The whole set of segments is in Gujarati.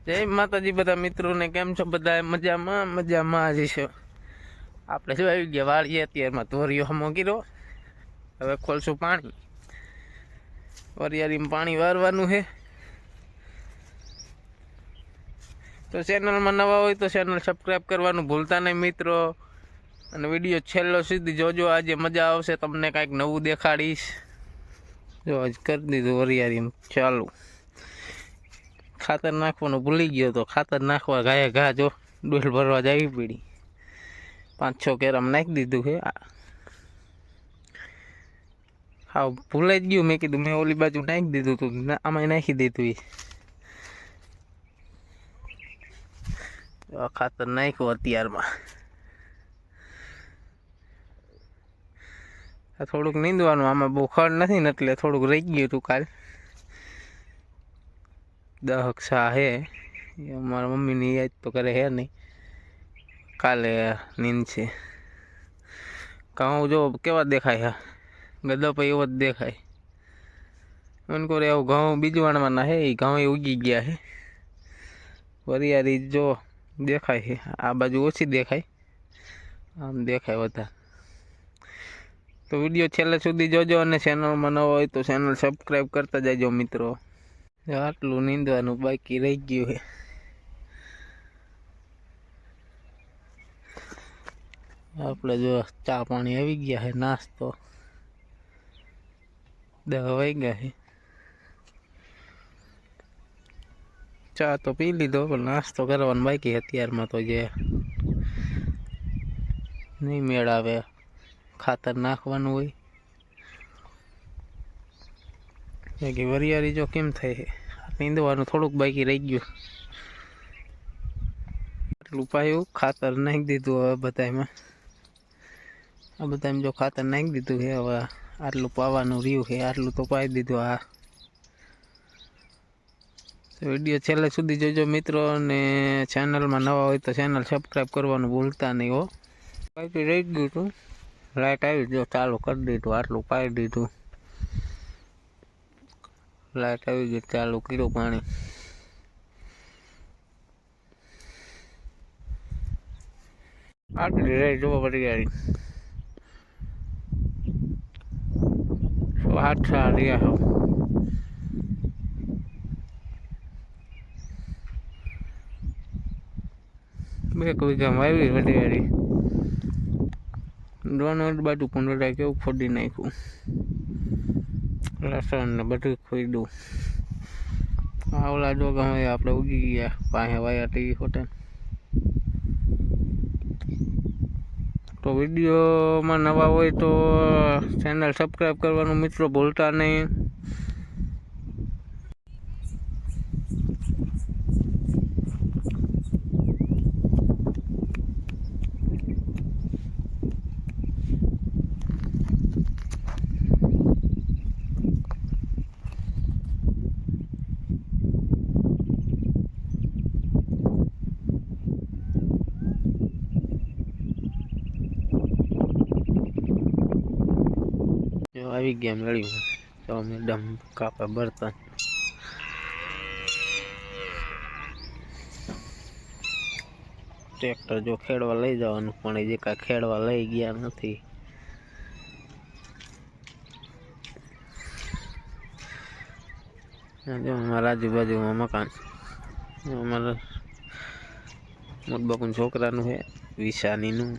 જય માતાજી બધા મિત્રોને, કેમ છો બધા? મજામાં મજામાં જ છે. આપણે શું આવી ગયા વાળીએ, અત્યારમાં ધોરીઓ હમો ગીરો. હવે ખોલશું પાણી, વરિયાળીમાં પાણી વારવાનું છે. તો ચેનલમાં નવા હોય તો ચેનલ સબસ્ક્રાઈબ કરવાનું ભૂલતા નહીં મિત્રો, અને વિડીયો છેલ્લો સુધી જોજો. આજે મજા આવશે, તમને કાંઈક નવું દેખાડીશ. જો આજ કરી દીધું વરિયાળીમાં ચાલુ. ખાતર નાખવાનું ભૂલી ગયો તો ખાતર નાખવા ગાયા ઘા જો ડોલ ભરવા જવી પડી. 5-6 કેરામ નાખી દીધું છે. હા, ભૂલાઈ જ ગયું. મેં કીધું મેં ઓલી બાજુ નાખી દીધું તું, આમાં નાખી દીધું. ખાતર નાખ્યું અત્યારમાં. થોડુંક નીંદવાનું, આમાં બહુ ખડ નથી ને એટલે થોડુંક રહી ગયું હતું. કાલ 10 સા હે, મારા મમ્મીની યાદ તો કરે હે નહીં. કાલે નીંદ છે. ઘઉં જો કેવા દેખાય, હા ગદો પછી એવો જ દેખાય. મને કહે એવું ઘઉં બીજું વાણવાના હે, એ ઘઉં ઉગી ગયા હે. વરિયાળી જો દેખાય છે, આ બાજુ ઓછી દેખાય, આમ દેખાય વધારે. તો વિડીયો છેલ્લે સુધી જોજો, અને ચેનલમાં નવો હોય તો ચેનલ સબસ્ક્રાઈબ કરતા જજો મિત્રો. આટલું નીંદવાનું બાકી રહી ગયું છે. આપણે જો ચા પાણી આવી ગયા છે, નાસ્તો 10 વાગ્યા છે. ચા તો પી લીધો, પણ નાસ્તો કરવાનો બાકી અત્યારમાં. તો જે નહીં મેળ આવે, ખાતર નાખવાનું હોય. બાકી વરિયાળી જો કેમ થાય છે, નીંદવાનું થોડુંક બાકી રહી ગયું. આટલું પાયું, ખાતર નાખી દીધું. હવે બધામાં આ બધામાં જો ખાતર નાખી દીધું છે. હવે આટલું પાવાનું રહ્યું છે, આટલું તો પાઈ દીધું. આ વિડીયો છેલ્લે સુધી જોજો મિત્રો, અને ચેનલમાં નવા હોય તો ચેનલ સબસ્ક્રાઈબ કરવાનું ભૂલતા નહીં હો. બાકી રહી ગયું હતું, લાઇટ આવી જો ચાલુ કરી દીધું. આટલું પાઈ દીધું, લાઇટ આવી ગઈ, ચાલુ કર્યું પાણી. આટલી રહી જોવા વરિયાળી 8 સા રહ્યા હો. બે વીઘામાં આવી વરિયાળી. ડોન બાજુ પણ કેવું ખોદી નાખ્યું, લસણ ને બધું ખોદ્યું. આવલા જો ગમે આપણે ઉગી ગયા, પાસે વાયા ટીવી હોટલ. તો વિડીયોમાં નવા હોય તો ચેનલ સબસ્ક્રાઈબ કરવાનું મિત્રો ભૂલતા નહીં. આવી ગયા મેળ્યું તો મેડમ કાપે બર્તન. ટ્રેક્ટર જો ખેડવા લઈ જવાનું, પણ એ જે કાંઈ ખેડવા લઈ ગયા નથી. અમારા આજુબાજુમાં મકાન, અમારા મોટબાપુના છોકરાનું છે, વિશાનીનું.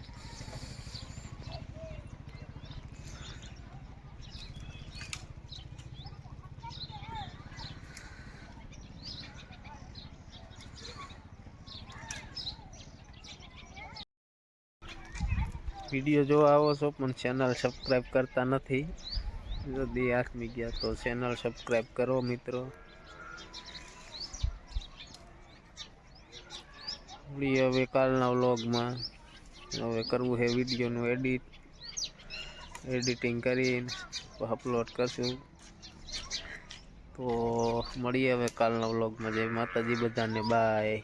વિડીયો જોવા આવો છો પણ ચેનલ સબસ્ક્રાઈબ કરતા નથી. જો દી આથમી ગયા તો ચેનલ સબસ્ક્રાઈબ કરો મિત્રો. હવે કાલના વ્લોગમાં હવે કરવું છે વિડીયોનું એડિટિંગ કરીને અપલોડ કરશું. તો મળીએ હવે કાલના વ્લોગમાં. જય માતાજી બધાને, બાય.